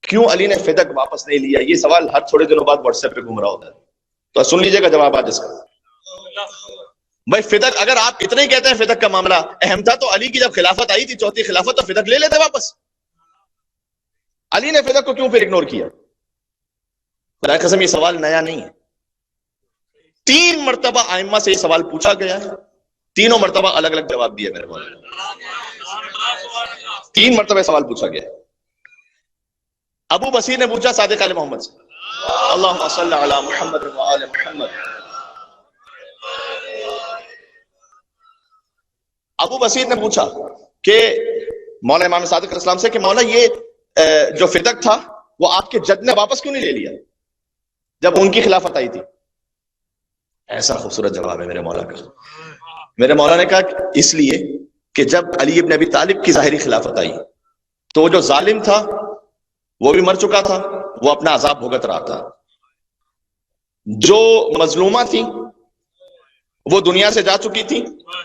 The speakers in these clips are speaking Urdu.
کیوں علی نے فدق واپس نہیں لیا؟ یہ سوال ہر تھوڑے دنوں بعد واٹس ایپ پہ گھوم رہا ہوتا ہے، تو سن لیجیے گا جواب آج اس کا۔ بھائی فدق، اگر آپ اتنے ہی کہتے ہیں فدق کا معاملہ اہم تھا تو علی کی جب خلافت آئی تھی، چوتھی خلافت، تو فدق لے لیتے واپس۔ علی نے فدق کو کیوں پھر اگنور کیا؟ خدا قسم یہ سوال نیا نہیں ہے، 3 مرتبہ ائمہ سے یہ سوال پوچھا گیا ہے، تینوں مرتبہ الگ الگ جواب دیا میرے مولانا، 3 مرتبہ سوال پوچھا گیا۔ ابو بصیر نے پوچھا صادق آل محمد سے، اللہم صل علی محمد وآل محمد۔ ابو بصیر نے پوچھا کہ مولا امام صادق علیہ السلام سے کہ مولا یہ جو فدق تھا وہ آپ کے جد نے واپس کیوں نہیں لے لیا جب ان کی خلافت آئی تھی؟ ایسا خوبصورت جواب ہے میرے مولا کا۔ میرے مولا نے کہا اس لیے کہ جب علی ابن ابی طالب کی ظاہری خلافت آئی تو وہ جو ظالم تھا وہ بھی مر چکا تھا، وہ اپنا عذاب بھگت رہا تھا، جو مظلومہ تھی وہ دنیا سے جا چکی تھی،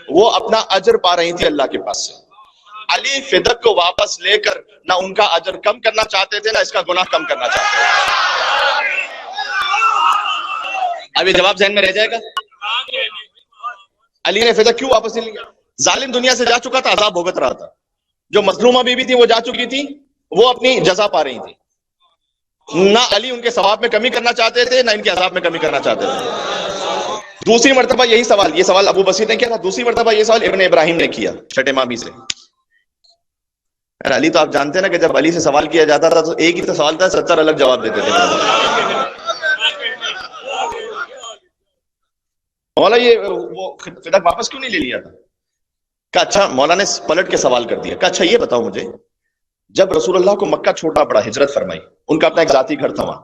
وہ اپنا اجر پا رہی تھی اللہ کے پاس سے۔ علی فدق کو واپس لے کر نہ ان کا اجر کم کرنا چاہتے تھے، نہ اس کا گناہ کم کرنا چاہتے تھے۔ اب یہ جواب ذہن میں رہ جائے گا؟ علی نے فدق کیوں واپس نہیں لیا؟ ظالم دنیا سے جا چکا تھا، عذاب بھگت رہا تھا، جو مظلومہ بیوی تھی وہ جا چکی تھی، وہ اپنی جزا پا رہی تھی، نہ علی ان کے ثواب میں کمی کرنا چاہتے تھے نہ ان کے عذاب میں کمی کرنا چاہتے تھے۔ دوسری مرتبہ یہی سوال، یہ سوال ابو بصیر نے کیا تھا، دوسری مرتبہ یہ سوال ابن ابراہیم نے کیا چھٹے مابی سے۔ علی تو آپ جانتے ہیں نا کہ جب علی سے سوال کیا جاتا تھا تو ایک ہی تو سوال تھا، 70 الگ جواب دیتے تھے۔ مولا یہ وہ فدق واپس کیوں نہیں لے لیا تھا؟ کہا اچھا، مولا نے پلٹ کے سوال کر دیا، کہا اچھا یہ بتاؤ مجھے، جب رسول اللہ کو مکہ چھوڑنا پڑا، ہجرت فرمائی، ان کا اپنا ایک ذاتی گھر تھا وہاں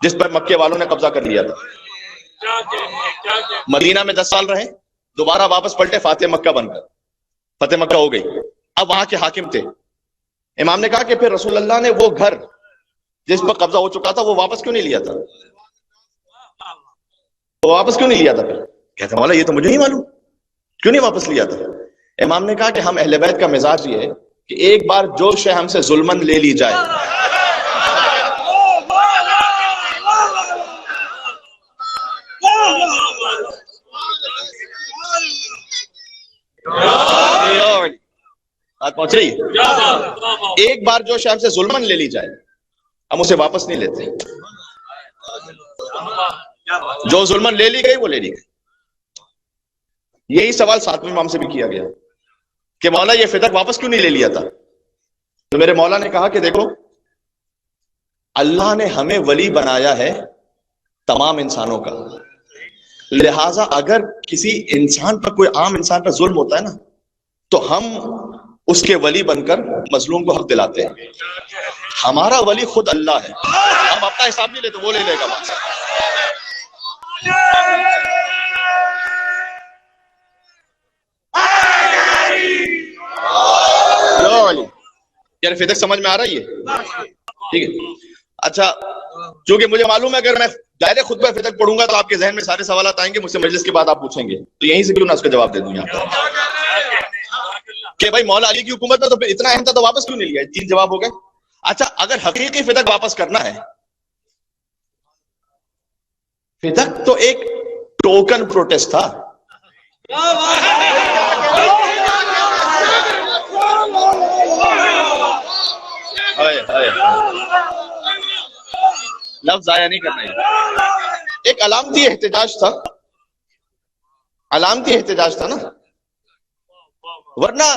جس پر مکے والوں نے قبضہ کر لیا تھا، مدینہ میں 10 سال رہے، دوبارہ واپس پلٹے فاتح مکہ بن کر، فتح مکہ ہو گئی، اب وہاں کے حاکم تھے۔ امام نے کہا کہ پھر رسول اللہ نے وہ گھر جس پر قبضہ ہو چکا تھا وہ واپس کیوں نہیں لیا تھا؟ وہ واپس کیوں نہیں لیا تھا؟ پھر کہتا مولا یہ تو مجھے نہیں معلوم، کیوں نہیں واپس لیا تھا؟ امام نے کہا کہ ہم اہل بیت کا مزاج یہ ہے کہ ایک بار جو شے ہم سے ظلمن لے لی جائے بات پہنچ رہی ہے، ایک بار جو شے ہم سے ظلمن لے لی جائے ہم اسے واپس نہیں لیتے، جو ظلمن لے لی گئی وہ لے لی گئی۔ یہی سوال 7ویں امام سے بھی کیا گیا کہ مولا یہ فدق واپس کیوں نہیں لے لیا تھا؟ تو میرے مولا نے کہا کہ دیکھو اللہ نے ہمیں ولی بنایا ہے تمام انسانوں کا، لہٰذا اگر کسی انسان پر، کوئی عام انسان پر ظلم ہوتا ہے نا تو ہم اس کے ولی بن کر مظلوم کو حق دلاتے ہیں۔ ہمارا ولی خود اللہ ہے، ہم اپنا حساب نہیں لیتے، وہ لے لے گا وہاں سے۔ یار فدق سمجھ میں آ رہی ہے؟ ٹھیک ہے، اچھا چونکہ مجھے معلوم ہے اگر میں دائرے خطبہ فدق پڑھوں گا تو آپ کے ذہن میں سارے سوالات آئیں گے، مجھ سے مجلس کے بعد آپ پوچھیں گے، تو یہیں سے کیوں نہ اس کا جواب دے دوں یہاں کہ بھائی مولا علی کی حکومت میں تو اتنا اہم تھا تو واپس کیوں نہیں لیا؟ 3 جواب ہو گئے۔ اچھا اگر حقیقی فدق واپس کرنا ہے، فدق تو ایک ٹوکن پروٹیسٹ تھا، لفظ ضائع نہیں کرنا ہے، ایک علامتی احتجاج تھا، علامتی احتجاج تھا نا، ورنہ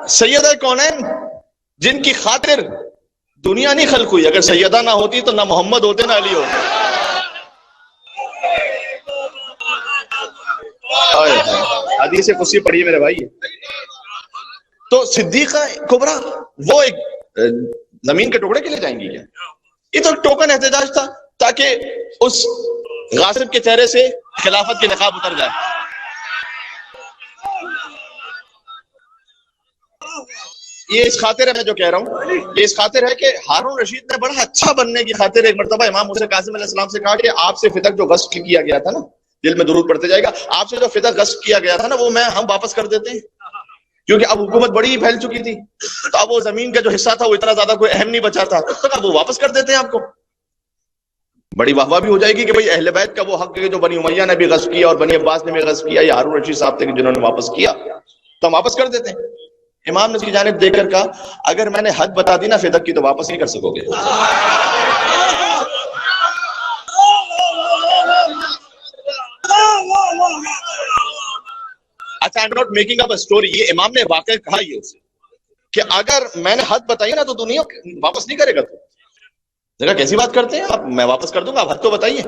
سیدہ کونین جن کی خاطر دنیا نہیں خلق ہوئی، اگر سیدہ نہ ہوتی تو نہ محمد ہوتے نہ علی ہوتے۔ حدیث قدسی پڑھی میرے بھائی، تو صدیقہ کبریٰ وہ ایک زمین کے ٹکڑے کے لیے جائیں گی کیا؟ یہ تو ٹوکن احتجاج تھا تاکہ اس غاصب کے چہرے سے خلافت کی نقاب اتر جائے۔ یہ اس خاطر ہے، میں جو کہہ رہا ہوں یہ اس خاطر ہے کہ ہارون رشید نے بڑا اچھا بننے کی خاطر ایک مرتبہ امام موسیٰ کاظم علیہ السلام سے کہا کہ آپ سے فدق جو غصب کیا گیا تھا نا، دل میں درود پڑھتے جائے گا، آپ سے جو فدق غصب کیا گیا تھا نا وہ ہم واپس کر دیتے ہیں، کیونکہ اب حکومت بڑی ہی پھیل چکی تھی، تو اب وہ زمین کا جو حصہ تھا وہ اتنا زیادہ کوئی اہم نہیں بچا تھا، تو اب وہ واپس کر دیتے ہیں آپ کو. بڑی واہ واہ بھی ہو جائے گی کہ بھئی اہل بیت کا وہ حق ہے جو بنی امیہ نے بھی غصب کیا اور بنی عباس نے بھی غصب کیا، یا ہارون رشید صاحب تھے کہ جنہوں نے واپس کیا، تو ہم واپس کر دیتے ہیں. امام نے اس کی جانب دیکھ کر کہا اگر میں نے حد بتا دی نا فدق کی تو واپس نہیں کر سکو گے. اچھا، I'm not making up a story، یہ امام نے واقع کہا یہ اسے کہ اگر میں نے حد بتائی نا تو دنیا واپس نہیں کرے گا. تو دیکھا کیسی بات کرتے ہیں آپ، میں واپس کر دوں گا، آپ حد تو بتائیے.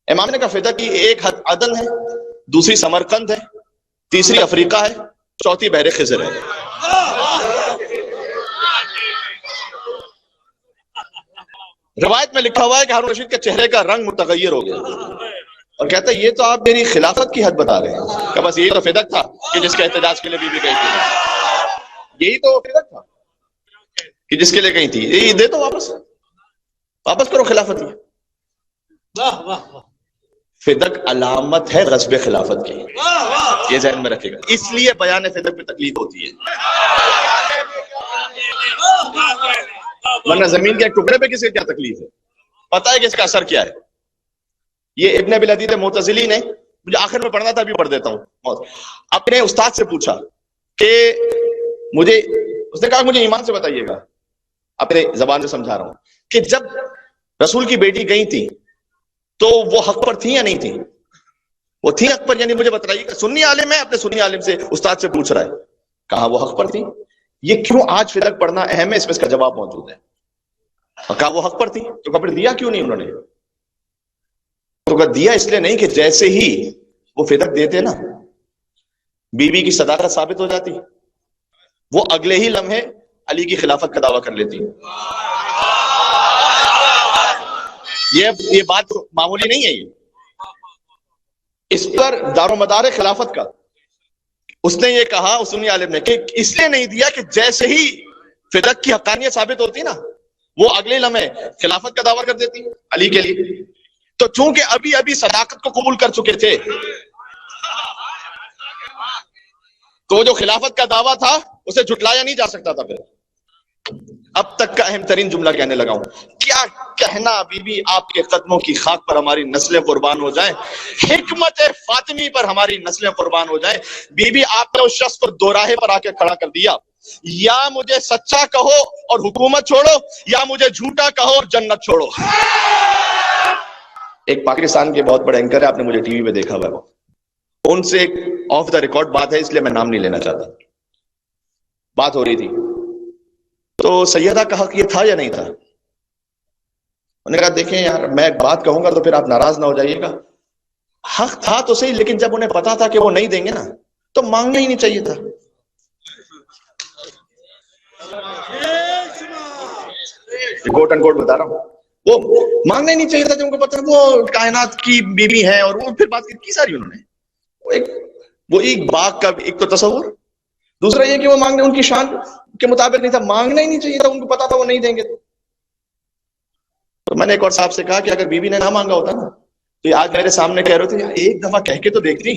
امام نے کہا فدق کی ایک حد عدن ہے، دوسری سمرقند ہے، تیسری افریقہ ہے، چوتھی بحر خضر ہے. روایت میں لکھا ہوا ہے کہ ہارون رشید کے چہرے کا رنگ متغیر ہو گیا اور کہتا ہے یہ تو آپ میری خلافت کی حد بتا رہے ہیں، کہ بس یہی تو فدق تھا کہ جس کے احتجاج کے لیے بی بی گئی تھی، یہی تو فدق تھا کہ جس کے لیے گئی تھی، یہ دے تو واپس کرو خلافت. فدق علامت ہے غصب خلافت کی، یہ ذہن میں رکھے گا، اس لیے بیان فدق پہ تکلیف ہوتی ہے، ورنہ زمین کے ایک ٹکڑے پہ کسی کیا تکلیف ہے. پتہ ہے کہ اس کا اثر کیا ہے. یہ ابن ابی العدید معتزلی نے، مجھے آخر میں پڑھنا تھا ابھی پڑھ دیتا ہوں، اپنے استاد سے پوچھا کہ اس نے کہا مجھے ایمان سے بتائیے گا، اپنے زبان سے سمجھا رہا ہوں، کہ جب رسول کی بیٹی گئی تھی تو وہ حق پر تھی یا نہیں تھی؟ وہ تھی حق پر، یعنی مجھے بتائیے گا. سنی عالم ہے، اپنے سنی عالم سے استاد سے پوچھ رہا ہے، کہا وہ حق پر تھی. یہ کیوں آج فدق پڑھنا اہم ہے، اس میں اس کا جواب موجود ہے. کہا وہ حق پر تھی، تو کپڑے دیا کیوں نہیں انہوں نے؟ تو کہا دیا اس لیے نہیں کہ جیسے ہی وہ فدق دیتے نا بی بی کی صداقت ثابت ہو جاتی، وہ اگلے ہی لمحے علی کی خلافت کا دعویٰ کر لیتی. یہ بات معمولی نہیں ہے، یہ اس پر دار و مدار خلافت کا. اس نے یہ کہا، اس سنی عالم نے، کہ اس لیے نہیں دیا کہ جیسے ہی فدق کی حقانیت ثابت ہوتی نا وہ اگلے لمحے خلافت کا دعویٰ کر دیتی علی کے لیے. تو چونکہ ابھی ابھی صداقت کو قبول کر چکے تھے تو جو خلافت کا دعویٰ تھا اسے جھٹلایا نہیں جا سکتا تھا. پھر اب تک کا اہم ترین جملہ کہنے لگا ہوں، کیا کہنا بی بی آپ کے قدموں کی خاک پر ہماری نسلیں قربان ہو جائیں، حکمت فاطمی پر ہماری نسلیں قربان ہو جائیں. بی بی آپ نے اس شخص کو دو راہے پر آ کے کھڑا کر دیا، یا مجھے سچا کہو اور حکومت چھوڑو، یا مجھے جھوٹا کہو اور جنت چھوڑو. ایک پاکستان کے بہت بڑے اینکر ہے، آپ نے مجھے ٹی وی پہ دیکھا ہوا ہے، ان سے ایک آف دا ریکارڈ بات ہے، اس لیے میں نام نہیں لینا چاہتا. بات ہو رہی تھی تو سیدہ کا حق یہ تھا یا نہیں تھا؟ انہوں نے کہا دیکھیں یار، میں ایک بات کہوں گا تو پھر آپ ناراض نہ ہو جائیے گا، حق تھا تو صحیح، لیکن جب انہیں پتا تھا کہ وہ نہیں دیں گے نا تو مانگنا ہی نہیں چاہیے تھا. کوٹ ان کوٹ بتا رہا ہوں، وہ مانگنا ہی نہیں چاہیے تھا جب ان کو پتا وہ کائنات کی بیوی ہے. اور وہ پھر بات کی ساری انہوں نے، وہ ایک باغ کا ایک تو تصور، دوسرا یہ کہ وہ مانگنے ان کی شان کے مطابق نہیں تھا، مانگنا ہی نہیں چاہیے تھا، ان کو پتا تھا وہ نہیں دیں گے. تو میں نے ایک اور صاحب سے کہا کہ اگر بیوی نے نہ مانگا ہوتا نا تو آج میرے سامنے کہہ رہے تھے ایک دفعہ کہہ کے تو دیکھتی